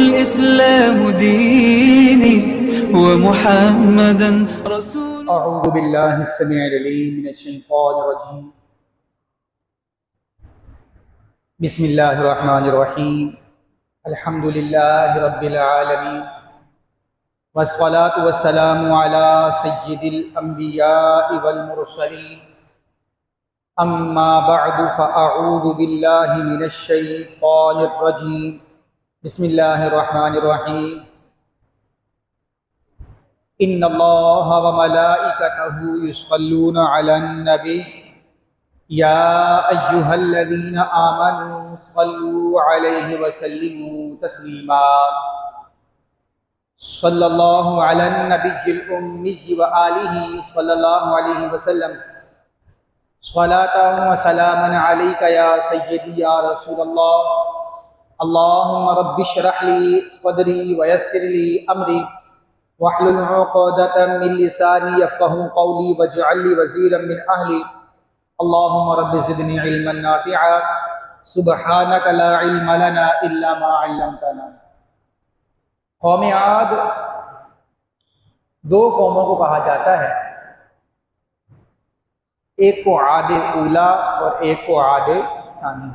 الإسلام ديني ومحمدا رسول. أعوذ بالله السميع العليم من الشيطان الرجيم. بسم الله الرحمن الرحيم. الحمد لله رب العالمين والصلاة والسلام على سيد الأنبياء والمرسلين. أما بعد فأعوذ بالله من الشيطان الرجيم. بسم الله الرحمن الرحيم. إن الله وملائكته يصلون على النبي يا أيها الذين آمنوا صلوا عليه وسلموا تسليما. صلى الله على النبي الأمي وآله صلى الله عليه وسلم. صلاة وسلاما عليك يا سيدي يا رسول الله. اللهم رب اشرح لي صدري ويسر لي أمري واحلل عقدة من لساني يفقهوا قولي واجعل لي وزيرا من أهلي. اللهم رب زدني علما نافعا سبحانك لا علم لنا إلا ما علمتنا. قوم عاد دو قوموں کو کہا جاتا ہے، ایک کو عاد اولا اور ایک کو عاد ثانی.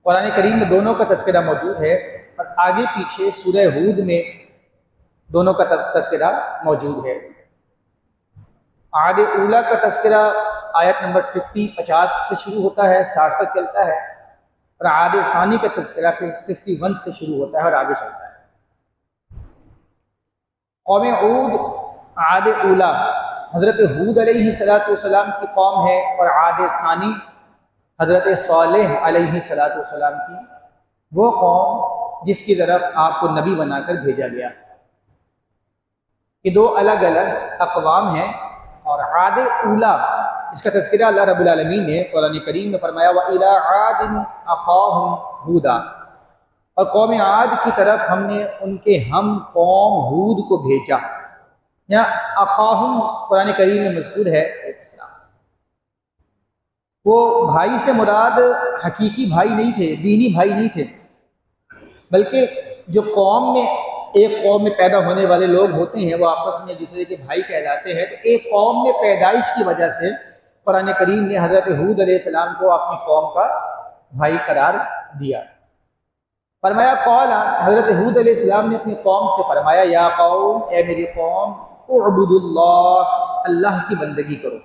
قرآن کریم میں دونوں کا تذکرہ موجود ہے اور آگے پیچھے سورہ ہود میں دونوں کا تذکرہ موجود ہے. عاد اولا کا تذکرہ آیت نمبر 50 سے شروع ہوتا ہے، 60 تک چلتا ہے، اور عاد ثانی کا تذکرہ 61 سے شروع ہوتا ہے اور آگے چلتا ہے. قوم عود عاد اولا حضرت ہود علیہ السلام کی قوم ہے، اور عاد ثانی حضرت صالح علیہ السلام کی وہ قوم جس کی طرف آپ کو نبی بنا کر بھیجا گیا. یہ دو الگ الگ اقوام ہیں. اور عاد اولا اس کا تذکرہ اللہ رب العالمین نے قرآن کریم میں فرمایا وَإِلَىٰ عَادٍ أَخَاهُمْ هُودًا، اور قوم عاد کی طرف ہم نے ان کے ہم قوم ہود کو بھیجا. یہاں اخاہم قرآن کریم میں مذکور ہے. وہ بھائی سے مراد حقیقی بھائی نہیں تھے، دینی بھائی نہیں تھے، بلکہ جو قوم میں ایک قوم میں پیدا ہونے والے لوگ ہوتے ہیں وہ آپس میں ایک دوسرے کے بھائی کہلاتے ہیں. تو ایک قوم میں پیدائش کی وجہ سے قرآن کریم نے حضرت ہود علیہ السلام کو اپنی قوم کا بھائی قرار دیا. فرمایا قال، حضرت ہود علیہ السلام نے اپنی قوم سے فرمایا یا قوم، اے میری قوم، اعبدوا اللہ، اللہ کی بندگی کرو.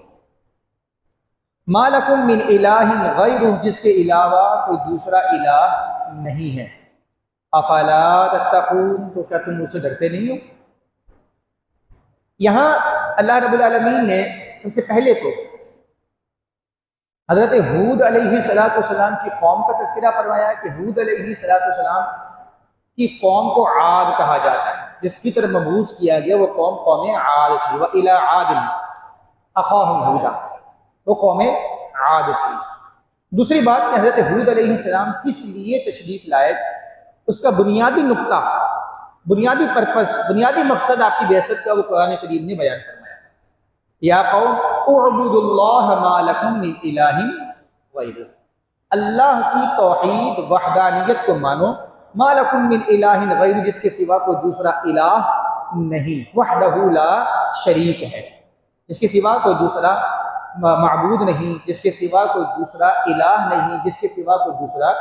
ما لکم من الہ غیرہ، جس کے علاوہ کوئی دوسرا الہ نہیں ہے. افلا تتقون، تو کیا تم مجھ سے ڈرتے نہیں ہو؟ یہاں اللہ رب العالمین نے سب سے پہلے تو حضرت ہود علیہ السلام کی قوم کا تذکرہ فرمایا کہ ہود علیہ السلام کی قوم کو عاد کہا جاتا ہے، جس کی طرف مبعوث کیا گیا وہ قوم عاد تھی. وَإِلَىٰ عَادٍ أَخَاهُمْ هُودًا، وہ قوم عاد تھی. دوسری بات کہ حضرت ہود علیہ السلام کس لیے تشریف لائے، اس کا بنیادی نقطہ، بنیادی پرپس، بنیادی مقصد آپ کی بعثت کا وہ قرآن کریم نے بیان فرمایا. یا قوم اعبدوا اللہ ما لکم من الہ غیرہ، اللہ کی توحید وحدانیت کو مانو. ما لکم من الہ غیرہ، جس کے سوا کوئی دوسرا الہ نہیں. وحدہ لا شریک ہے، جس کے سوا کوئی دوسرا معبود نہیں، جس کے سوا کوئی دوسرا الہ نہیں، جس کے سوا کوئی دوسرا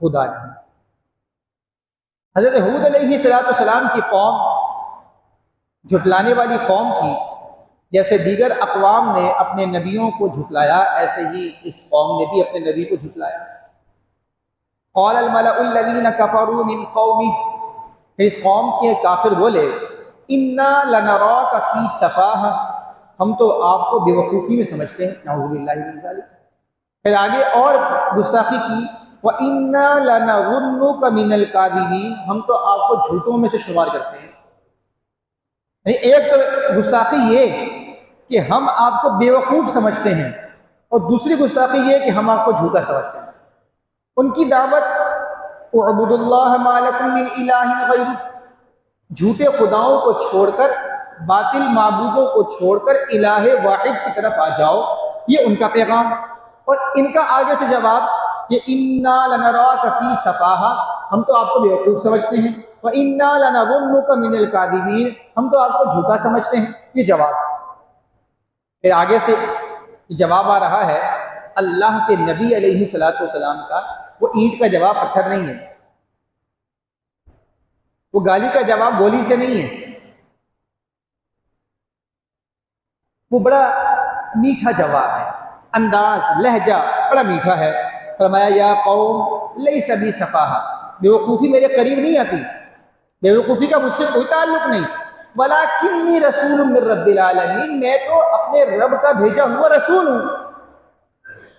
خدا نہیں. حضرت ہود علیہ السلام کی قوم جھٹلانے والی قوم تھی. جیسے دیگر اقوام نے اپنے نبیوں کو جھٹلایا، ایسے ہی اس قوم نے بھی اپنے نبی کو جھٹلایا. قال الملأ الذین کفروا من قومہ، اس قوم کے کافر بولے انا لنراک فی سفاہہ، ہم تو آپ کو بے وقوفی میں سمجھتے ہیں. نعوذ باللہ من ذلک. پھر آگے اور گستاخی کی وَإِنَّا لَنَظُنُّكَ مِنَ الْكَاذِبِينَ، ہم تو آپ کو جھوٹوں میں سے شمار کرتے ہیں. یعنی ایک تو گستاخی یہ کہ ہم آپ کو بے وقوف سمجھتے ہیں، اور دوسری گستاخی یہ کہ ہم آپ کو جھوٹا سمجھتے ہیں. ان کی دعوت اعبدوا اللہ ما لکم من الہ غیرہ، جھوٹے خداؤں کو چھوڑ کر، باطل معبودوں کو چھوڑ کر الہ واحد کی طرف آ جاؤ، یہ ان کا پیغام. اور ان کا آگے سے جواب کہ انا لنراک فی سفاہہ، ہم تو آپ کو بیوقوف سمجھتے ہیں، وَإِنَّا لَنَظُنُّكَ مِنَ الْكَاذِبِينَ، ہم تو آپ کو جھوٹا سمجھتے ہیں۔ یہ جواب، پھر آگے سے جواب آ رہا ہے اللہ کے نبی علیہ الصلوۃ والسلام کا۔ وہ اینٹ کا جواب پتھر نہیں ہے، وہ گالی کا جواب گولی سے نہیں ہے، وہ بڑا میٹھا جواب ہے، انداز لہجہ بڑا میٹھا ہے۔ فرمایا یا قوم لیس بی سفاہہ، بیوقوفی میرے قریب نہیں آتی، بیوقوفی کا مجھ سے کوئی تعلق نہیں، ولکنی رسول من رب العالمین، میں تو اپنے رب کا بھیجا ہوا رسول ہوں،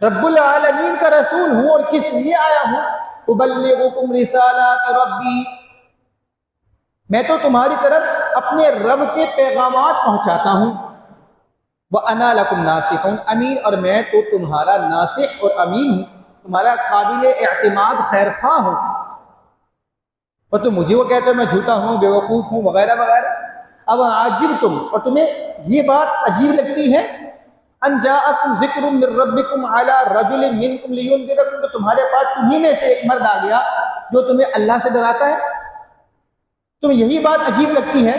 رب العالمین کا رسول ہوں، اور کس لیے آیا ہوں؟ ابلغکم رسالات ربی، میں تو تمہاری طرف اپنے رب کے پیغامات پہنچاتا ہوں، وَأَنَا لَكُمْ نَاصِحٌ أَمِينٌ، اور میں تو تمہارا ناصح اور امین ہوں، تمہارا قابل اعتماد خیر خواہ ہوں۔ اور تم مجھے وہ کہتے ہو میں جھوٹا ہوں، بیوقوف ہوں، وغیرہ وغیرہ۔ اب عاجبتم، اور تمہیں یہ بات عجیب لگتی ہے، ان جاءکم ذکر من ربکم علی رجل منکم لینذرکم، تو تمہارے پاس تمہیں میں سے ایک مرد آ گیا جو تمہیں اللہ سے ڈراتا ہے، تمہیں یہی بات عجیب لگتی ہے؟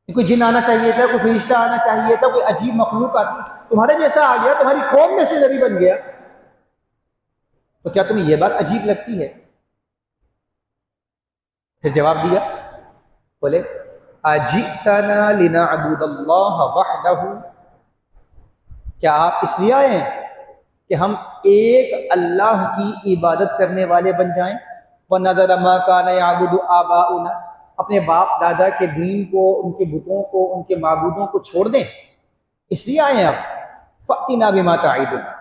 کوئی جن آنا چاہیے تھا، کوئی فرشتہ آنا چاہیے تھا، کوئی عجیب مخلوق آتی، تمہارے جیسا آ گیا، تمہاری قوم میں سے نبی بن گیا، تو کیا تمہیں یہ بات عجیب لگتی ہے؟ پھر جواب دیا، بولے اجئتنا لنعبد اللہ وحدہ، کیا آپ اس لیے آئے ہیں کہ ہم ایک اللہ کی عبادت کرنے والے بن جائیں؟ وَنَذَرَ مَا كَانَ يَعْبُدُ آبَاؤُنَا، اپنے باپ دادا کے دین کو، ان کے بتوں کو، ان کے معبودوں کو چھوڑ دیں، اس لیے آئے ہیں آپ؟ فَأْتِنَا بِمَا تَعِدُنَا،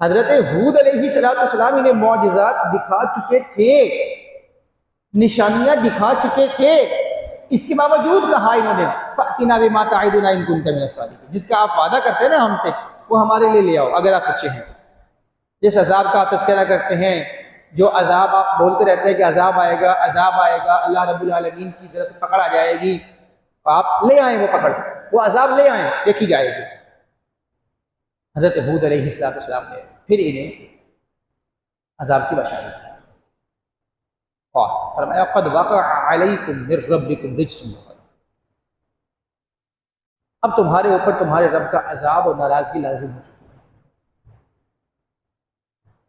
حضرت ہود علیہ السلام انہیں معجزات دکھا چکے تھے، نشانیاں دکھا چکے تھے، اس کے باوجود کہا انہوں نے فَأْتِنَا بِمَا تَعِدُنَا إِن كُنتَ مِنَ الصَّادِقِينَ، جس کا آپ وعدہ کرتے ہیں نا ہم سے، وہ ہمارے لیے لے آؤ اگر آپ سچے ہیں۔ جس عذاب کا آپ تذکرہ کرتے ہیں، جو عذاب آپ بولتے رہتے ہیں کہ عذاب آئے گا، عذاب آئے گا، اللہ رب العالمین کی طرف سے پکڑ آ جائے گی، آپ لے آئیں وہ پکڑ، وہ عذاب لے آئیں، دیکھی جائے گی۔ حضرت ہود علیہ السلام نے پھر انہیں عذاب کی بشارت کی، اور فرمایا قد وقع علیکم من ربکم رجس، اب تمہارے اوپر تمہارے رب کا عذاب اور ناراضگی لازم ہو چکی ہے۔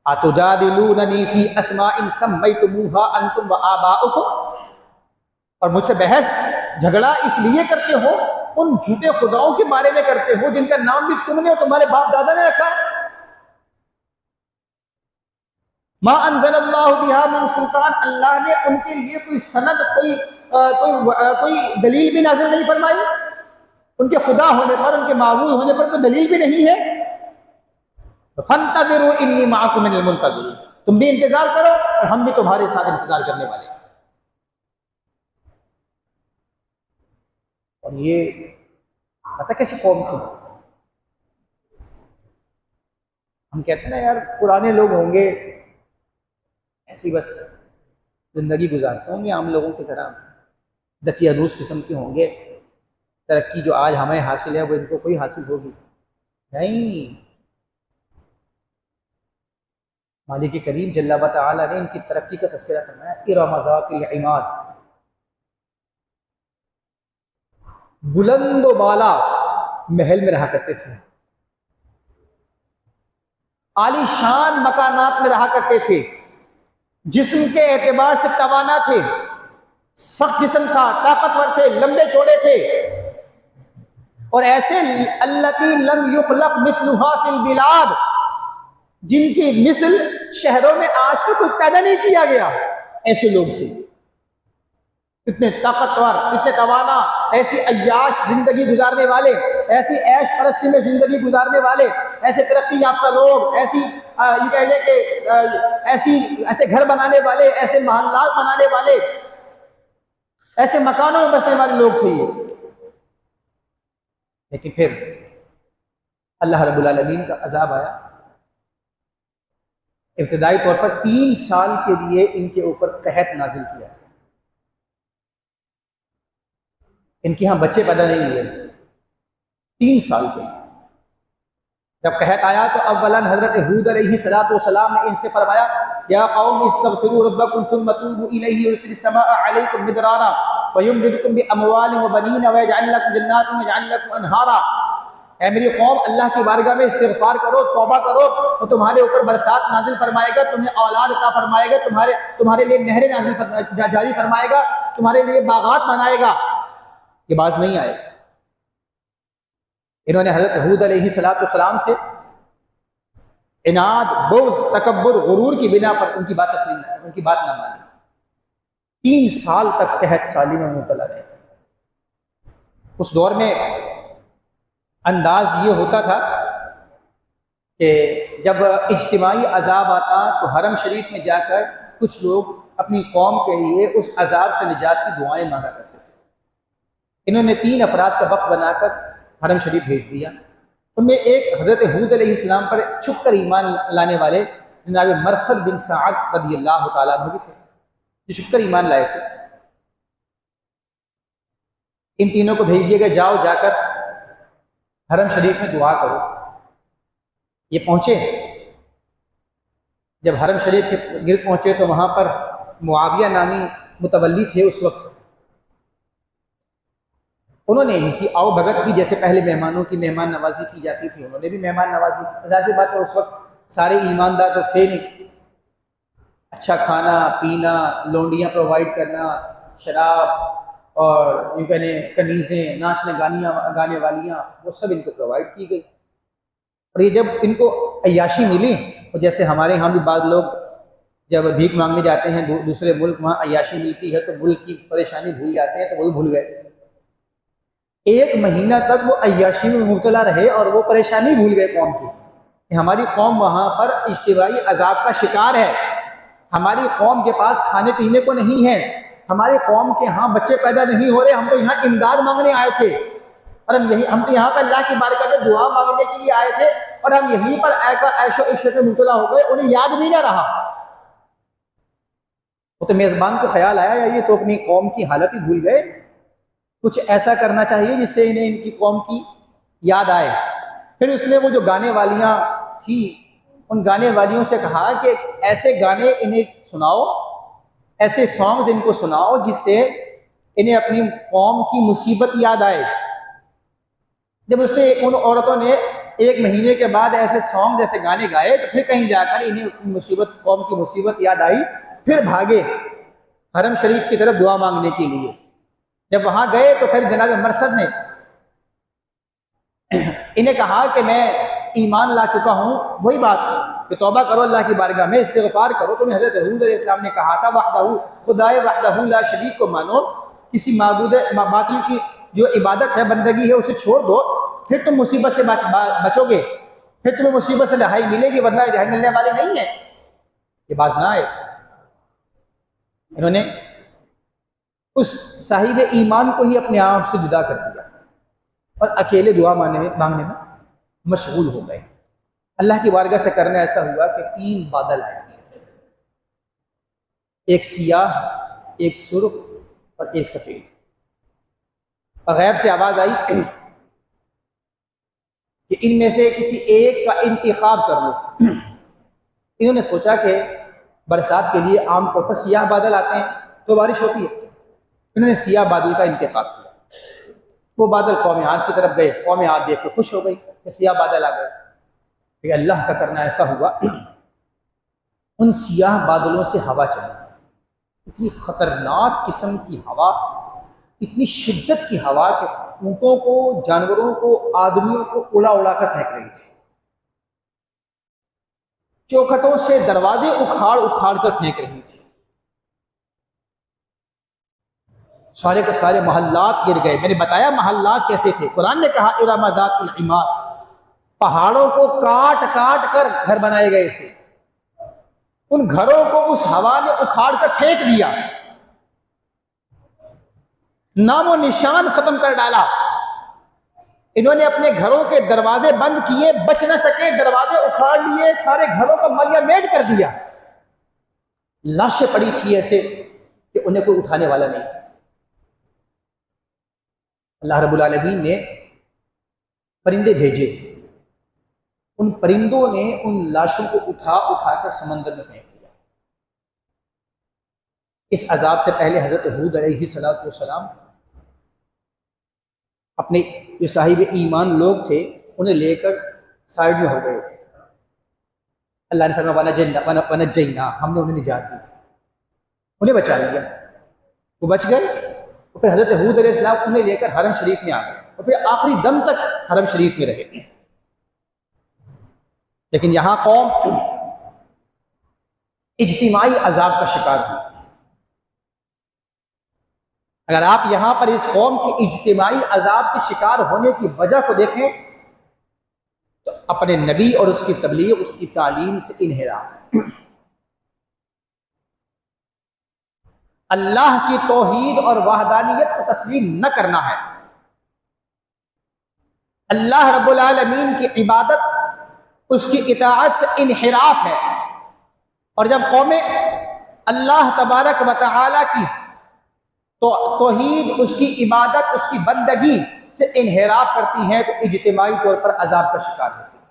اتجادلوننی فی اسماء سمیتموها انتم وآباؤکم، اور مجھ سے بحث جھگڑا اس لیے کرتے ہو، ان جھوٹے خداؤں کے بارے میں کرتے ہو جن کا نام بھی تم نے اور تمہارے باپ دادا نے رکھا ہے۔ ما انزل اللہ بہا من سلطان، اللہ نے ان کے لیے کوئی سند، کوئی دلیل بھی نازل نہیں فرمائی، ان کے خدا ہونے پر، ان کے معبود ہونے پر کوئی دلیل بھی نہیں ہے۔ فانتظروا انی معکم من المنتظرین، تم بھی انتظار کرو اور ہم بھی تمہارے ساتھ انتظار کرنے والے ہیں۔ اور یہ پتہ کیسی قوم تھی؟ ہم کہتے ہیں نا یار پرانے لوگ ہوں گے ایسی بس زندگی گزارتے ہوں گے عام لوگوں کی طرح، دقیانوس قسم کے ہوں گے، ترقی جو آج ہمیں حاصل ہے وہ ان کو کوئی حاصل ہوگی نہیں۔ مالک کریم جل و تعالی نے ان کی ترقی کا تذکرہ فرمایا، ارم ذات العماد، بلند و بالا محل میں رہا کرتے تھے، عالی شان مکانات میں رہا کرتے تھے، جسم کے اعتبار سے توانا تھے، سخت جسم تھا، طاقتور تھے، لمبے چوڑے تھے، اور ایسے اللاتی لم یخلق مثلها فی البلاد، جن کی مثل شہروں میں آج تک کوئی پیدا نہیں کیا گیا، ایسے لوگ تھے، اتنے طاقتور، اتنے توانا، ایسی عیاش زندگی گزارنے والے، ایسی عیش پرستی میں زندگی گزارنے والے، ایسے ترقی یافتہ لوگ، ایسی یہ کہہ لیں کہ ایسے گھر بنانے والے، ایسے محلات بنانے والے، ایسے مکانوں میں بسنے والے لوگ تھے یہ۔ لیکن پھر اللہ رب العالمین کا عذاب آیا، ابتدائی طور پر 3 سال کے لیے ان کے اوپر قحط نازل کیا، ان کے ہاں بچے پیدا نہیں ہوئے 3 سال کے لیے، جب قحط آیا تو اولاً حضرت ہود علیہ السلام نے ان سے فرمایا یا قوم استغفروا ربکم ثم توبوا الیہ یرسل السماء علیکم مدرارا ویمددکم باموال وبنین ویجعل لکم جنات ویجعل لکم انہارا، اے میری قوم اللہ کی بارگاہ میں استغفار کرو، توبہ کرو، وہ تمہارے اوپر برسات نازل فرمائے گا، تمہیں اولاد عطا فرمائے گا، تمہارے لیے نہریں جاری فرمائے گا، تمہارے لیے باغات بنائے گا۔ یہ باز نہیں آئے، انہوں نے حضرت ہود علیہ السلام سے عناد، بغض، تکبر، غرور کی بنا پر ان کی بات تسلیم نہ، ان کی بات نہ مانی۔ 3 سال تک قحط سالی میں مبتلا رہے۔ اس دور میں انداز یہ ہوتا تھا کہ جب اجتماعی عذاب آتا تو حرم شریف میں جا کر کچھ لوگ اپنی قوم کے لیے اس عذاب سے نجات کی دعائیں مانگا کرتے تھے۔ انہوں نے 3 افراد کا وفد بنا کر حرم شریف بھیج دیا۔ ان میں ایک حضرت ہود علیہ السلام پر چھپ کر ایمان لانے والے جناب مرثد بن سعد رضی اللہ تعالیٰ عنہ بھی تھے، جو چھپ کر ایمان لائے تھے۔ ان تینوں کو بھیج دیا کہ جاؤ، جا کر حرم شریف میں دعا کرو۔ یہ پہنچے، جب حرم شریف کے گرد پہنچے تو وہاں پر معاویہ نامی متولی تھے اس وقت۔ انہوں نے ان کی آؤ بھگت کی، جیسے پہلے مہمانوں کی مہمان نوازی کی جاتی تھی، انہوں نے بھی مہمان نوازی کی۔ ظاہر سی بات ہے اس وقت سارے ایماندار تو تھے نہیں، اچھا کھانا پینا، لونڈیاں پرووائڈ کرنا، شراب اور یوں کہنے کنیزیں، ناچنے گانے والیاں، وہ سب ان کو پرووائڈ کی گئی۔ اور یہ جب ان کو عیاشی ملی، اور جیسے ہمارے ہاں بھی بعض لوگ جب بھیک مانگنے جاتے ہیں دوسرے ملک، وہاں عیاشی ملتی ہے تو ملک کی پریشانی بھول جاتے ہیں، تو وہی بھول گئے۔ 1 مہینہ تک وہ عیاشی میں مبتلا رہے اور وہ پریشانی بھول گئے قوم کی، کہ ہماری قوم وہاں پر اجتماعی عذاب کا شکار ہے، ہماری قوم کے پاس کھانے پینے کو نہیں ہے، ہماری قوم کے ہاں بچے پیدا نہیں ہو رہے، ہم تو یہاں امداد مانگنے آئے تھے، اور ہم تو یہاں پر اللہ کی بارگاہ میں دعا مانگنے کے لیے آئے تھے، اور ہم یہیں پر عیش و عشرت میں مبتلا ہو گئے، انہیں یاد بھی نہ رہا۔ وہ تو میزبان کو خیال آیا یا یہ تو اپنی قوم کی حالت ہی بھول گئے، کچھ ایسا کرنا چاہیے جس سے انہیں ان کی قوم کی یاد آئے۔ پھر اس نے وہ جو گانے والیاں تھیں ان گانے والیوں سے کہا کہ ایسے گانے انہیں سناؤ، ایسے سانگز ان کو سناؤ جس سے انہیں اپنی قوم کی مصیبت یاد آئے۔ جب اس نے ان عورتوں نے 1 مہینے کے بعد ایسے سانگز، ایسے گانے گائے، تو پھر کہیں جا کر انہیں اپنی مصیبت، قوم کی مصیبت یاد آئی، پھر بھاگے حرم شریف کی طرف دعا مانگنے کے لیے۔ جب وہاں گئے تو پھر جناب مرثد نے انہیں کہا کہ میں ایمان لا چکا ہوں، وہی بات کہ توبہ کرو اللہ کی بارگاہ میں، استغفار کرو۔ تمہیں حضرت ہود علیہ السلام نے کہا تھا وحدہ، خدائے وحدہ لا شریک کو مانو، کسی معبود باطل کی جو عبادت ہے، بندگی ہے، اسے چھوڑ دو، پھر تم مصیبت سے بچو گے، پھر تمہیں مصیبت سے رہائی ملے گی، ورنہ رہائی ملنے والے نہیں ہے۔ یہ باز نہ آئے، انہوں نے اس صاحب ایمان کو ہی اپنے آپ سے جدا کر دیا اور اکیلے دعا مانگنے میں مشغول ہو گئے۔ اللہ کی بارگاہ سے کرنا ایسا ہوا کہ 3 بادل آئے، ایک سیاہ، ایک سرخ اور ایک سفید، اور غیب سے آواز آئی کہ ان میں سے کسی ایک کا انتخاب کر لو۔ انہوں نے سوچا کہ برسات کے لیے عام طور پر سیاہ بادل آتے ہیں تو بارش ہوتی ہے، انہوں نے سیاہ بادل کا انتخاب کیا۔ وہ بادل قوم عاد کی طرف گئے، قوم عاد دیکھ کے خوش ہو گئی کہ سیاہ بادل آ گئے۔ کہ اللہ کا کرنا ایسا ہوا، ان سیاہ بادلوں سے ہوا چلی، اتنی خطرناک قسم کی ہوا، اتنی شدت کی ہوا کہ اونٹوں کو، جانوروں کو، آدمیوں کو اڑا اڑا کر پھینک رہی تھی، چوکھٹوں سے دروازے اکھاڑ اکھاڑ کر پھینک رہی تھی، سارے کے سارے محلات گر گئے۔ میں نے بتایا محلات کیسے تھے، قرآن نے کہا ارم ذات العماد، پہاڑوں کو کاٹ کاٹ کر گھر بنائے گئے تھے، ان گھروں کو اس ہوا نے اکھاڑ کر پھینک دیا، نام و نشان ختم کر ڈالا۔ انہوں نے اپنے گھروں کے دروازے بند کیے، بچ نہ سکے، دروازے اکھاڑ لیے، سارے گھروں کا ملیا میٹ کر دیا، لاشیں پڑی تھی ایسے کہ انہیں کوئی اٹھانے والا نہیں تھا۔ اللہ رب العالمین نے پرندے بھیجے، ان پرندوں نے ان لاشوں کو اٹھا اٹھا کر سمندر میں پھینک دیا۔ اس عذاب سے پہلے حضرت ہود علیہ السلام اپنے جو صاحب ایمان لوگ تھے انہیں لے کر سائڈ میں ہو گئے تھے۔ اللہ نے فرمایا وَنَجَّيْنَا، ہم نے انہیں نجات دی، انہیں بچا لیا، وہ بچ گئے۔ اور پھر حضرت ہود علیہ السلام انہیں لے کر حرم شریف میں آ گئے اور پھر آخری دم تک حرم شریف میں رہے۔ لیکن یہاں قوم اجتماعی عذاب کا شکار ہوئی۔ اگر آپ یہاں پر اس قوم کے اجتماعی عذاب کے شکار ہونے کی وجہ کو دیکھیں تو اپنے نبی اور اس کی تبلیغ، اس کی تعلیم سے انحراف، اللہ کی توحید اور وحدانیت کو تسلیم نہ کرنا ہے، اللہ رب العالمین کی عبادت، اس کی اطاعت سے انحراف ہے۔ اور جب قومیں اللہ تبارک و تعالی کی توحید، اس کی عبادت، اس کی بندگی سے انحراف کرتی ہیں تو اجتماعی طور پر عذاب کا شکار ہوتی ہیں۔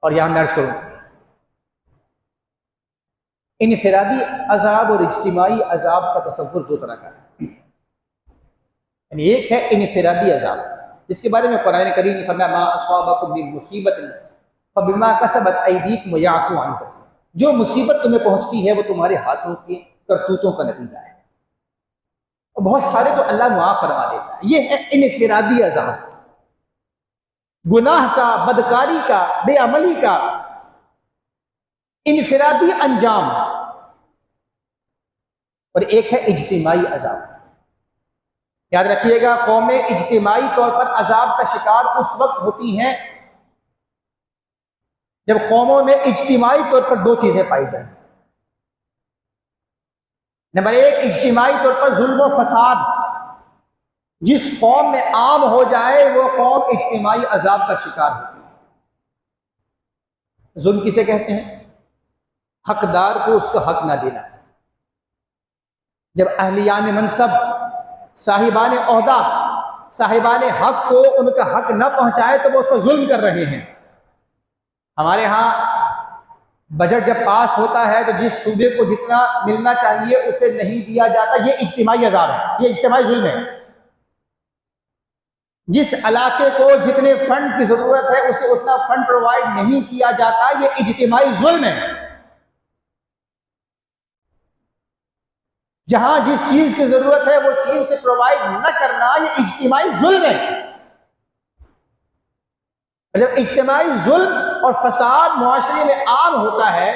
اور یہاں میں عرض کروں، انفرادی عذاب اور اجتماعی عذاب کا تصور دو طرح کا ہے۔ یعنی ایک ہے انفرادی عذاب، جس کے بارے میں قرآن کریم نے فرمایا ما اصابکم من مصیبت فبما کسبت ایدیکم ویعفو عن کثیر، جو مصیبت تمہیں پہنچتی ہے وہ تمہارے ہاتھوں کی کرتوتوں کا نتیجہ ہے، اور بہت سارے تو اللہ معاف فرما دیتا ہے۔ یہ ہے انفرادی عذاب، گناہ کا، بدکاری کا، بے عملی کا انفرادی انجام۔ اور ایک ہے اجتماعی عذاب۔ یاد رکھیے گا، قومیں اجتماعی طور پر عذاب کا شکار اس وقت ہوتی ہیں جب قوموں میں اجتماعی طور پر دو چیزیں پائی جائیں۔ نمبر ایک، اجتماعی طور پر ظلم و فساد، جس قوم میں عام ہو جائے وہ قوم اجتماعی عذاب کا شکار ہوتی ہے۔ ظلم کسے کہتے ہیں؟ حقدار کو اس کا حق نہ دینا۔ جب اہلیان منصب، صاحبان عہدہ، صاحبان حق کو ان کا حق نہ پہنچائے تو وہ اس پر ظلم کر رہے ہیں۔ ہمارے ہاں بجٹ جب پاس ہوتا ہے تو جس صوبے کو جتنا ملنا چاہیے اسے نہیں دیا جاتا، یہ اجتماعی عذاب ہے، یہ اجتماعی ظلم ہے۔ جس علاقے کو جتنے فنڈ کی ضرورت ہے اسے اتنا فنڈ پرووائڈ نہیں کیا جاتا، یہ اجتماعی ظلم ہے۔ جہاں جس چیز کی ضرورت ہے وہ چیز سے پرووائڈ نہ کرنا، یہ اجتماعی ظلم ہے۔ جب اجتماعی ظلم اور فساد معاشرے میں عام ہوتا ہے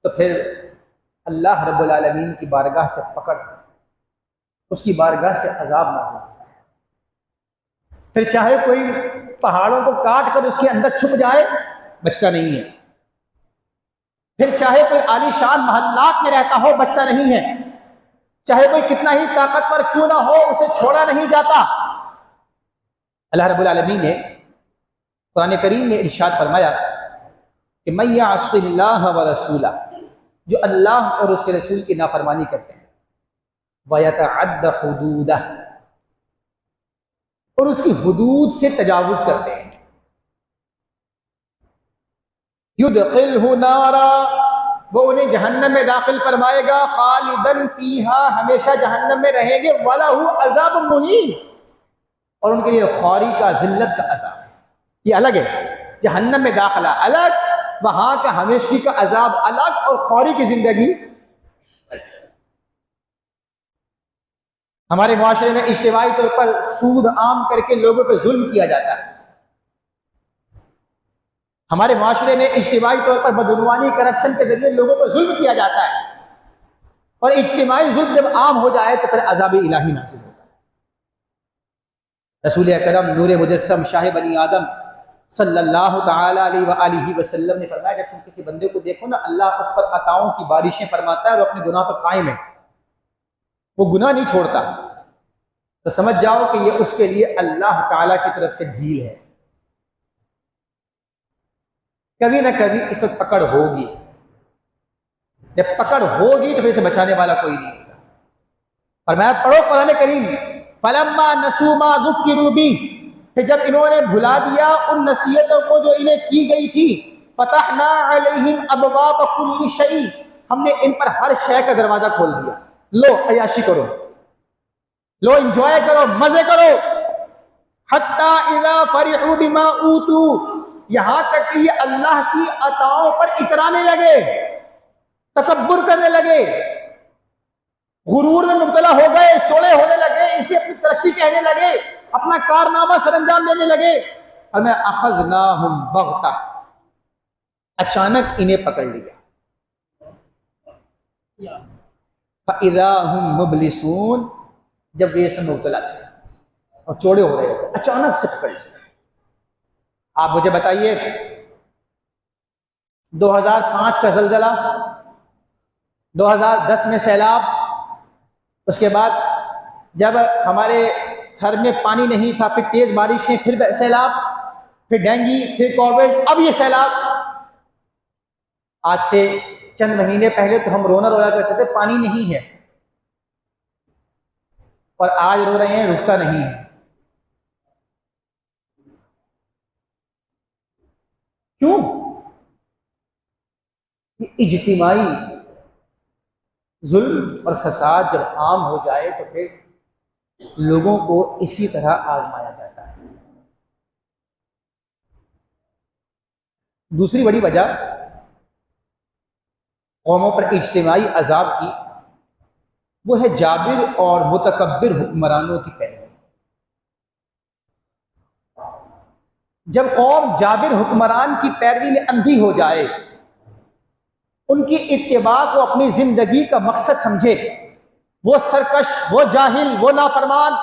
تو پھر اللہ رب العالمین کی بارگاہ سے پکڑ، اس کی بارگاہ سے عذاب نازل ہوتا ہے۔ پھر چاہے کوئی پہاڑوں کو کاٹ کر اس کے اندر چھپ جائے، بچتا نہیں ہے۔ پھر چاہے کوئی عالی شان محلات میں رہتا ہو، بچتا نہیں ہے۔ چاہے کوئی کتنا ہی طاقتور کیوں نہ ہو، اسے چھوڑا نہیں جاتا۔ اللہ رب العالمین نے قرآن کریم میں ارشاد فرمایا کہ من یعص اللہ ورسولہ، جو اللہ اور اس کے رسول کی نافرمانی کرتے ہیں، ویتعد حدودہ، اور اس کی حدود سے تجاوز کرتے ہیں، یدخلہ نارا، وہ انہیں جہنم میں داخل فرمائے گا، خالدن فیہا، ہمیشہ جہنم میں رہیں گے، وَلَهُ عذاب مہین، اور ان کے لیے خواری کا، ذلت کا عذاب ہے۔ یہ الگ ہے، جہنم میں داخلہ الگ، وہاں کا ہمیشگی کا عذاب الگ، اور خواری کی زندگی الگ۔ ہمارے معاشرے میں اجتماعی طور پر سود عام کر کے لوگوں پہ ظلم کیا جاتا ہے۔ ہمارے معاشرے میں اجتماعی طور پر بدعنوانی، کرپشن کے ذریعے لوگوں پر ظلم کیا جاتا ہے، اور اجتماعی ظلم جب عام ہو جائے تو پھر عذاب الہی نازل ہوتا ہے۔ رسول اکرم نور مجسم شاہ بنی آدم صلی اللہ تعالی علیہ وآلہ وسلم نے فرمایا، جب تم کسی بندے کو دیکھو نا، اللہ اس پر عطاؤں کی بارشیں فرماتا ہے اور اپنے گناہ پر قائم ہے، وہ گناہ نہیں چھوڑتا، تو سمجھ جاؤ کہ یہ اس کے لیے اللہ تعالی کی طرف سے ڈھیل ہے۔ کبھی نہ کبھی اس پر پکڑ ہوگی، جب پکڑ ہوگی تو پھر اسے بچانے والا کوئی نہیں ہوگا۔ فرمایا پڑھو قرآن کریم، فَلَمَّا نَسُوا مَا ذُكِّرُوا بِهِ، پھر جب انہوں نے بھلا دیا ان نصیحتوں کو جو انہیں کی گئی تھی، فتحنا علیہم ابواب کل شیء، ہم نے ان پر ہر شے کا دروازہ کھول دیا، لو عیاشی کرو، لو انجوائے کرو، مزے کرو، حتی اذا فرحوا بما اوتوا، یہاں تک کہ یہ اللہ کی عطاؤں پر اترانے لگے، تکبر کرنے لگے، غرور میں مبتلا ہو گئے، چوڑے ہونے لگے، اسے اپنی ترقی کہنے لگے، اپنا کارنامہ سر انجام دینے لگے، اور میں اخذناہم بغتہ، اچانک انہیں پکڑ لیا، فَإِذَا هُمْ مُبْلِسُونَ، جب وہ اس میں مبتلا تھے اور چوڑے ہو رہے تھے، اچانک سے پکڑ لیا۔ آپ مجھے بتائیے 2005 کا زلزلہ، 2010 میں سیلاب، اس کے بعد جب ہمارے گھر میں پانی نہیں تھا، پھر تیز بارشیں، پھر سیلاب، پھر ڈینگی، پھر کووڈ، اب یہ سیلاب۔ آج سے چند مہینے پہلے تو ہم رونا رویا کرتے تھے پانی نہیں ہے، اور آج رو رہے ہیں رکتا نہیں ہے۔ کیوں؟ یہ اجتماعی ظلم اور فساد جب عام ہو جائے تو پھر لوگوں کو اسی طرح آزمایا جاتا ہے۔ دوسری بڑی وجہ قوموں پر اجتماعی عذاب کی، وہ ہے جابر اور متکبر حکمرانوں کی پیروی۔ جب قوم جابر حکمران کی پیروی میں اندھی ہو جائے، ان کی اتباع کو اپنی زندگی کا مقصد سمجھے، وہ سرکش، وہ جاہل، وہ نافرمان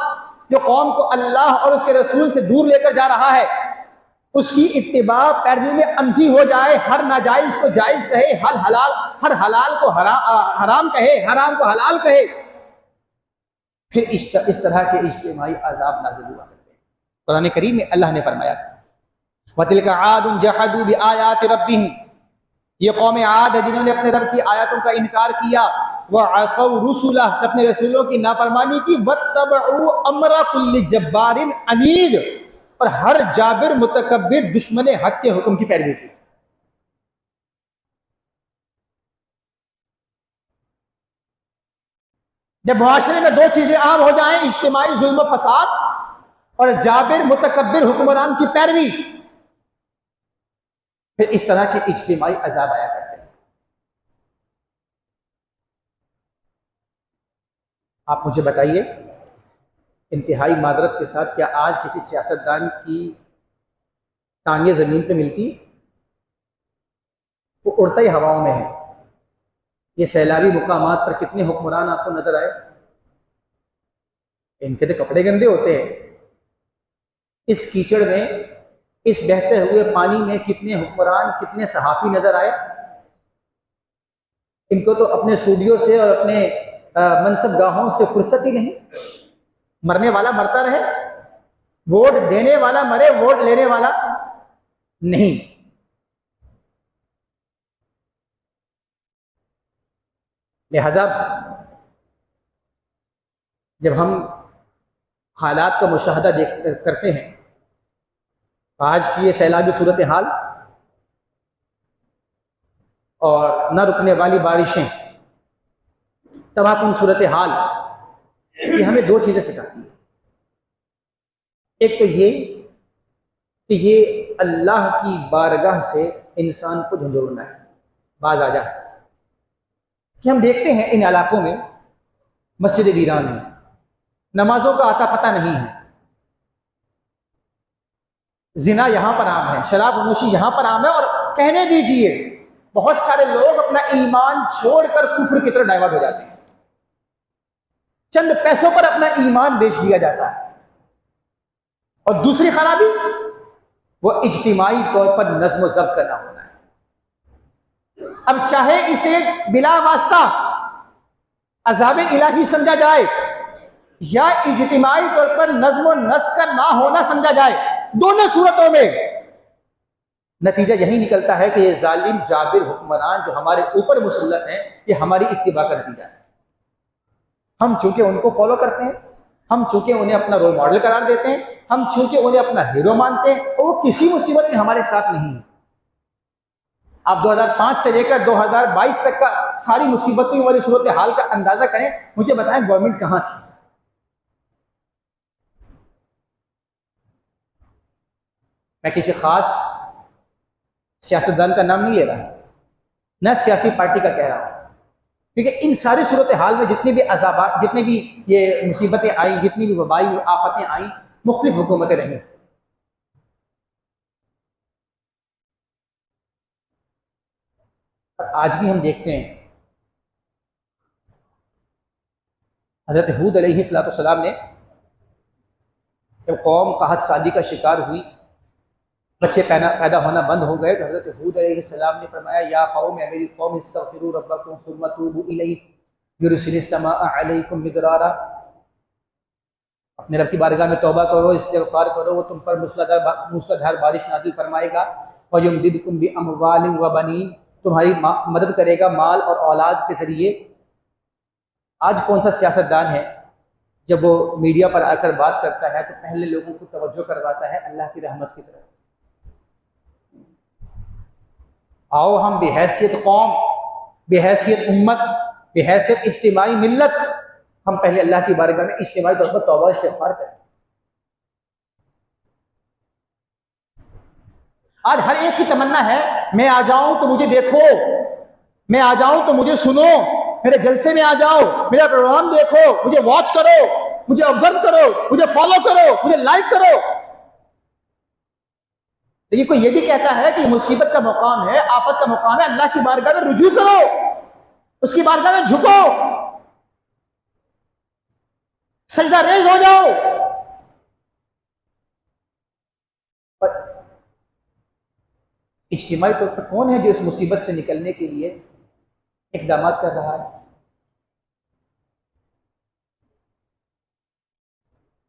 جو قوم کو اللہ اور اس کے رسول سے دور لے کر جا رہا ہے، اس کی اتباع پیروی میں اندھی ہو جائے، ہر ناجائز کو جائز کہے، ہر حلال کو حرام کہے، حرام کو حلال کہے، پھر اس طرح کے اجتماعی عذاب نازل ہوا کرتے ہیں۔ قرآن کریم میں اللہ نے فرمایا وَتِلْكَ عَادٌ جَحَدُوا بِآيَاتِ رَبِّهِمْ، یہ قوم عاد ہے جنہوں نے اپنے رب کی آیاتوں کا انکار کیا، وَعَصَوْا رُسُلَهُ، اپنے رسولوں کی نافرمانی کی، وَاتَّبَعُوا أَمْرَ كُلِّ جَبَّارٍ عَنِيدٍ، اور ہر جابر متکبر دشمن حق کے حکم کی پیروی کی۔ جب معاشرے میں دو چیزیں عام ہو جائیں، اجتماعی ظلم و فساد اور جابر متکبر حکمران کی پیروی، پھر اس طرح کے اجتماعی عذاب آیا کرتے ہیں۔ آپ مجھے بتائیے انتہائی معذرت کے ساتھ، کیا آج کسی سیاستدان کی ٹانگیں زمین پہ ملتی؟ وہ اڑتا ہی ہواؤں میں ہے۔ یہ سیلابی مقامات پر کتنے حکمران آپ کو نظر آئے؟ ان کے تو کپڑے گندے ہوتے ہیں۔ اس کیچڑ میں، اس بہتے ہوئے پانی میں کتنے حکمران، کتنے صحافی نظر آئے؟ ان کو تو اپنے اسٹوڈیو سے اور اپنے منصب گاہوں سے فرصت ہی نہیں۔ مرنے والا مرتا رہے، ووٹ دینے والا مرے، ووٹ لینے والا نہیں۔ لہذا جب ہم حالات کا مشاہدہ کرتے ہیں، آج کی یہ سیلابی صورتحال اور نہ رکنے والی بارشیں، تباہ کن صورتحال، یہ ہمیں دو چیزیں سکھاتی ہیں۔ ایک تو یہ کہ یہ اللہ کی بارگاہ سے انسان کو جھنجھوڑنا ہے، باز آ جا، کہ ہم دیکھتے ہیں ان علاقوں میں مسجد ویران ہے، نمازوں کا آتا پتہ نہیں ہے، زنا یہاں پر عام ہے، شراب نوشی یہاں پر عام ہے، اور کہنے دیجئے بہت سارے لوگ اپنا ایمان چھوڑ کر کفر کی طرف ڈائیورٹ ہو جاتے ہیں، چند پیسوں پر اپنا ایمان بیچ دیا جاتا ہے۔ اور دوسری خرابی وہ اجتماعی طور پر نظم و ضبط کرنا ہونا ہے۔ اب چاہے اسے بلا واسطہ عذاب الہی سمجھا جائے یا اجتماعی طور پر نظم و نسق کا نہ ہونا سمجھا جائے، دونوں صورتوں میں نتیجہ یہی نکلتا ہے کہ یہ ظالم جابر حکمران جو ہمارے اوپر مسلط ہیں، یہ ہماری اتباع کا نتیجہ ہے۔ ہم چونکہ ان کو فالو کرتے ہیں، ہم چونکہ انہیں اپنا رول ماڈل قرار دیتے ہیں، ہم چونکہ انہیں اپنا ہیرو مانتے ہیں، اور وہ کسی مصیبت میں ہمارے ساتھ نہیں ہیں۔ آپ 2005 سے لے کر 2022 تک کا ساری مصیبتوں والی صورتحال کا اندازہ کریں، مجھے بتائیں گورنمنٹ کہاں تھی؟ میں کسی خاص سیاستدان کا نام نہیں لے رہا، نہ سیاسی پارٹی کا کہہ رہا ہوں، کیونکہ ان ساری صورتحال میں جتنی بھی عذابات، جتنی بھی یہ مصیبتیں آئیں، جتنی بھی وبائی آفتیں آئیں، مختلف حکومتیں رہیں۔ اور آج بھی ہم دیکھتے ہیں حضرت ہود علیہ السلام نے جب قوم قحط سالی کا شکار ہوئی، بچے پیدا ہونا بند ہو گئے، تو حضرت ہود علیہ السلام نے فرمایا یا قوم، اے میری قوم، استغفروا ربکم ثم توبوا الیہ یرسل السماء علیکم مدرارا، اپنے رب کی بارگاہ میں توبہ کرو، استغفار کرو، وہ تم پر موسلادھار بارش نازل فرمائے گا، وَيُمْدِدْكُمْ بِأَمْوَالٍ وَبَنِينَ، تمہاری مدد کرے گا مال اور اولاد کے ذریعے۔ آج کون سا سیاستدان ہے جب وہ میڈیا پر آ کر بات کرتا ہے تو پہلے لوگوں کو توجہ کرواتا ہے اللہ کی رحمت کی طرف؟ آؤ ہم بحیثیت قوم، بحیثیت امت، بحیثیت اجتماعی ملت، ہم پہلے اللہ کی بارگاہ میں اجتماعی طور پر توبہ استغفار کریں۔ آج ہر ایک کی تمنا ہے میں آ جاؤں تو مجھے دیکھو، میں آ جاؤں تو مجھے سنو، میرے جلسے میں آ جاؤ، میرا پروگرام دیکھو، مجھے واچ کرو، مجھے آبزرو کرو، مجھے فالو کرو، مجھے لائک کرو۔ لیکن کوئی یہ بھی کہتا ہے کہ مصیبت کا مقام ہے، آفت کا مقام ہے، اللہ کی بارگاہ میں رجوع کرو، اس کی بارگاہ میں جھکو، سجدہ ریز ہو جاؤ۔ اور اجتماعی طور پر کون ہے جو اس مصیبت سے نکلنے کے لیے اقدامات کر رہا ہے؟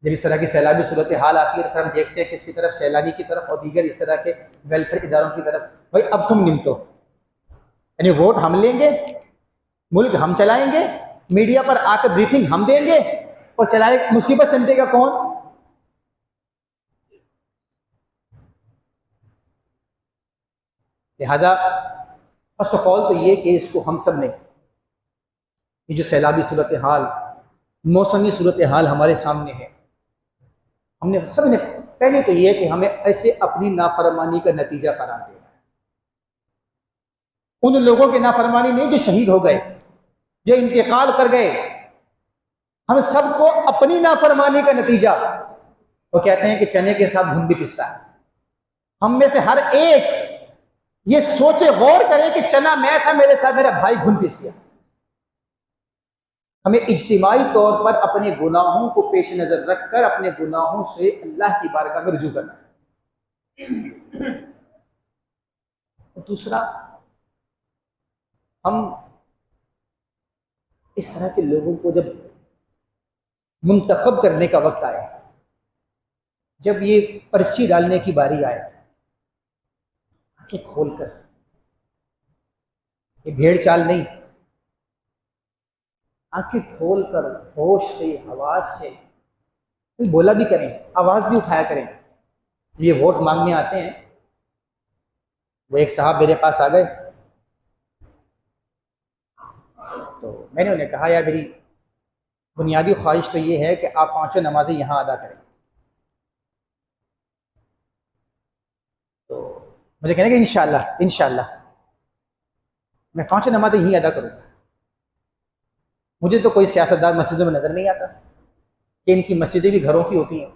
جب اس طرح کی سیلابی صورتحال آتی ہے تو ہم دیکھتے ہیں کس کی طرف، سیلانی کی طرف اور دیگر اس طرح کے ویلفیئر اداروں کی طرف۔ بھائی اب تم نمٹو، یعنی ووٹ ہم لیں گے، ملک ہم چلائیں گے، میڈیا پر آ کر بریفنگ ہم دیں گے، اور چلائے مصیبت سمٹے گا کون؟ لہذا فرسٹ آف آل تو یہ کہ اس کو ہم سب نے، یہ جو سیلابی صورتحال، موسمی صورتحال ہمارے سامنے ہے، ہم نے سب نے پہلے تو یہ کہ ہمیں ایسے اپنی نافرمانی کا نتیجہ قرار دینا ہے۔ ان لوگوں کے نافرمانی نہیں جو شہید ہو گئے، جو انتقال کر گئے، ہم سب کو اپنی نافرمانی کا نتیجہ، وہ کہتے ہیں کہ چنے کے ساتھ گھن بھی پستا ہے، ہم میں سے ہر ایک یہ سوچے غور کرے کہ چنا میں تھا، میرے ساتھ میرا بھائی گھن پس گیا۔ ہمیں اجتماعی طور پر اپنے گناہوں کو پیش نظر رکھ کر اپنے گناہوں سے اللہ کی بارگاہ میں رجوع کرنا ہے۔ اور دوسرا، ہم اس طرح کے لوگوں کو جب منتخب کرنے کا وقت آئے، جب یہ پرچی ڈالنے کی باری آئے، آنکھیں کھول کر، یہ بھیڑ چال نہیں، آنکھیں کھول کر ہوش سے، حواس سے کوئی بولا بھی کریں، آواز بھی اٹھایا کریں۔ یہ ووٹ مانگنے آتے ہیں، وہ ایک صاحب میرے پاس آ گئے تو میں نے انہیں کہا یار میری بنیادی خواہش تو یہ ہے کہ آپ پانچوں نمازیں یہاں ادا کریں۔ تو مجھے کہنے کہ انشاءاللہ میں پانچوں نمازیں یہیں ادا کروں گا۔ مجھے تو کوئی سیاستدان مسجدوں میں نظر نہیں آتا کہ ان کی مسجدیں بھی گھروں کی ہوتی ہیں۔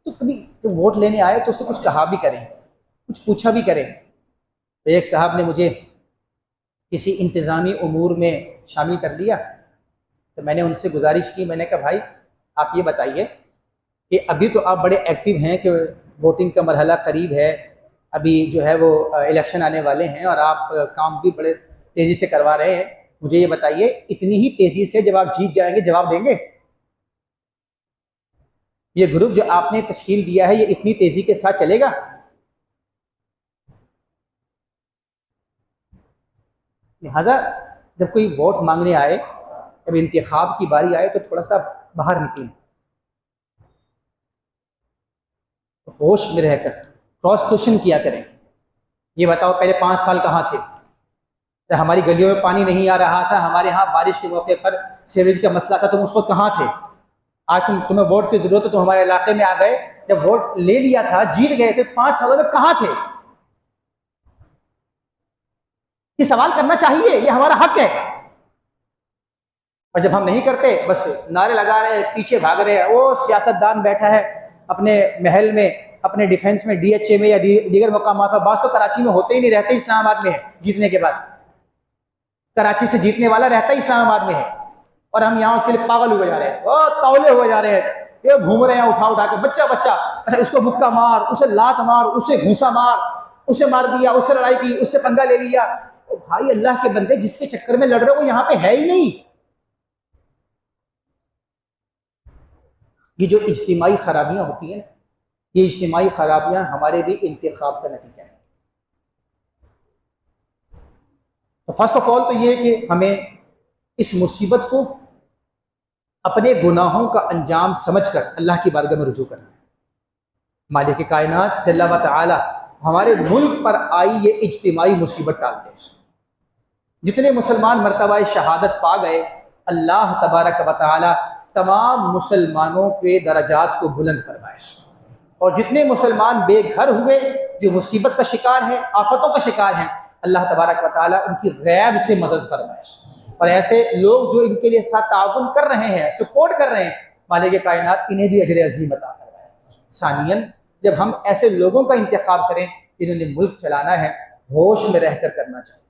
تو کبھی ووٹ لینے آئے تو اس سے کچھ کہا بھی کریں، کچھ پوچھا بھی کریں۔ تو ایک صاحب نے مجھے کسی انتظامی امور میں شامل کر لیا، تو میں نے ان سے گزارش کی، میں نے کہا بھائی آپ یہ بتائیے کہ ابھی تو آپ بڑے ایکٹیو ہیں کہ ووٹنگ کا مرحلہ قریب ہے، ابھی جو ہے وہ الیکشن آنے والے ہیں اور آپ کام بھی بڑے تیزی سے کروا رہے ہیں، مجھے یہ بتائیے اتنی ہی تیزی سے جب آپ جیت جائیں گے جواب دیں گے؟ یہ گروپ جو آپ نے تشکیل دیا ہے یہ اتنی تیزی کے ساتھ چلے گا؟ لہذا جب کوئی ووٹ مانگنے آئے، جب انتخاب کی باری آئے تو تھوڑا سا باہر نکلیں، ہوش میں رہ کر کراس کوشچن کیا کریں. یہ بتاؤ پہلے 5 سال کہاں تھے؟ جب ہماری گلیوں میں پانی نہیں آ رہا تھا، ہمارے ہاں بارش کے موقع پر سیوریج کا مسئلہ تھا، تم اس وقت کہاں تھے؟ آج تمہیں ووٹ کی ضرورت ہے، تم ہمارے علاقے میں آ گئے، جب ووٹ لے لیا تھا، جیت گئے تھے، 5 سالوں میں کہاں تھے؟ یہ سوال کرنا چاہیے، یہ ہمارا حق ہے. اور جب ہم نہیں کرتے، بس نعرے لگا رہے ہیں، پیچھے بھاگ رہے ہیں. وہ سیاست دان بیٹھا ہے اپنے محل میں، اپنے ڈیفینس میں، ڈی ایچ اے میں یا دیگر مقامات پر. بعض تو کراچی میں ہوتے ہی نہیں، رہتے اسلام آباد میں ہے. جیتنے کے بعد کراچی سے جیتنے والا رہتا ہی اسلام آباد میں ہے، اور ہم یہاں اس کے لیے پاگل ہوئے جا رہے ہیں، تولے ہوئے جا رہے ہیں. یہ گھوم رہے ہیں اٹھا اٹھا کے، بچہ بچہ، اچھا اس کو مکہ مار، اسے لات مار، اسے گھوسا مار، اسے مار دیا، اس سے لڑائی کی، اس سے پنگا لے لیا. بھائی اللہ کے بندے، جس کے چکر میں لڑ رہے ہو وہ یہاں پہ ہے ہی نہیں. یہ جو اجتماعی خرابیاں ہوتی ہیں، یہ اجتماعی خرابیاں ہمارے بھی انتخاب کا نتیجہ ہے. تو فرسٹ آف آل تو یہ کہ ہمیں اس مصیبت کو اپنے گناہوں کا انجام سمجھ کر اللہ کی بارگاہ میں رجوع کرنا ہے. مالک کائنات جل و تعالی ہمارے ملک پر آئی یہ اجتماعی مصیبت ٹالتے ہیں. جتنے مسلمان مرتبہ شہادت پا گئے، اللہ تبارک و تعالی تمام مسلمانوں کے درجات کو بلند فرمائے. اور جتنے مسلمان بے گھر ہوئے، جو مصیبت کا شکار ہیں، آفتوں کا شکار ہیں، اللہ تبارک و تعالی ان کی غیب سے مدد فرمائے. اور ایسے لوگ جو ان کے لیے ساتھ تعاون کر رہے ہیں، سپورٹ کر رہے ہیں، مالک کائنات انہیں بھی اجر عظیم عطا فرمائے. ثانیاً، جب ہم ایسے لوگوں کا انتخاب کریں جنہوں نے ملک چلانا ہے، ہوش میں رہ کر کرنا چاہیے.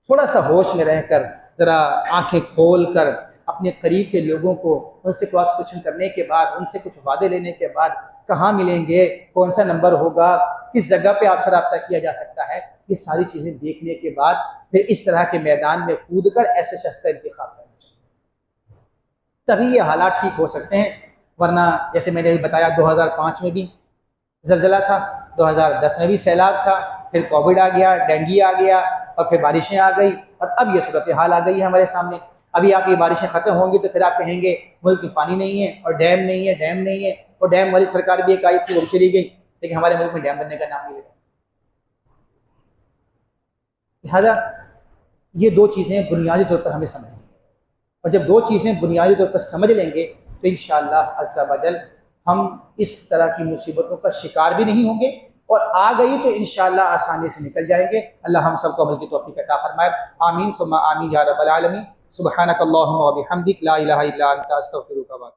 تھوڑا سا ہوش میں رہ کر، ذرا آنکھیں کھول کر اپنے قریب کے لوگوں کو ان سے کراس کوشچن کرنے کے بعد، ان سے کچھ وعدے لینے کے بعد، کہاں ملیں گے، کون سا نمبر ہوگا، کس جگہ پہ آپ سے رابطہ کیا جا سکتا ہے، یہ ساری چیزیں دیکھنے کے بعد پھر اس طرح کے میدان میں کود کر ایسے شخص کا انتخاب کرنا چاہیے. تبھی یہ حالات ٹھیک ہو سکتے ہیں. ورنہ جیسے میں نے بتایا 2005 میں بھی زلزلہ تھا، 2010 میں بھی سیلاب تھا، پھر کووڈ آ گیا، ڈینگی آ گیا، اور پھر بارشیں آ گئی، اور اب یہ صورتحال آ گئی ہے ہمارے سامنے. ابھی آپ یہ بارشیں ختم ہوں گی تو پھر آپ کہیں گے ملک میں پانی نہیں ہے، اور ڈیم نہیں ہے، ڈیم نہیں ہے. اور ڈیم والی سرکار بھی ایک آئی تھی، وہ چلی گئی، لیکن ہمارے ملک میں ڈیم بننے کا نام نہیں لے رہا. لہٰذا یہ 2 چیزیں بنیادی طور پر ہمیں سمجھیں گے، اور جب 2 چیزیں بنیادی طور پر سمجھ لیں گے تو انشاءاللہ عز و جل ہم اس طرح کی مصیبتوں کا شکار بھی نہیں ہوں گے، اور آ گئی تو انشاءاللہ آسانی سے نکل جائیں گے. اللہ ہم سب کو عمل کی توفیق عطا فرمائے. آمین ثم آمین یا رب العالمین. سبحانک اللہم و بحمدک، لا الہ الا انت، استغفرک.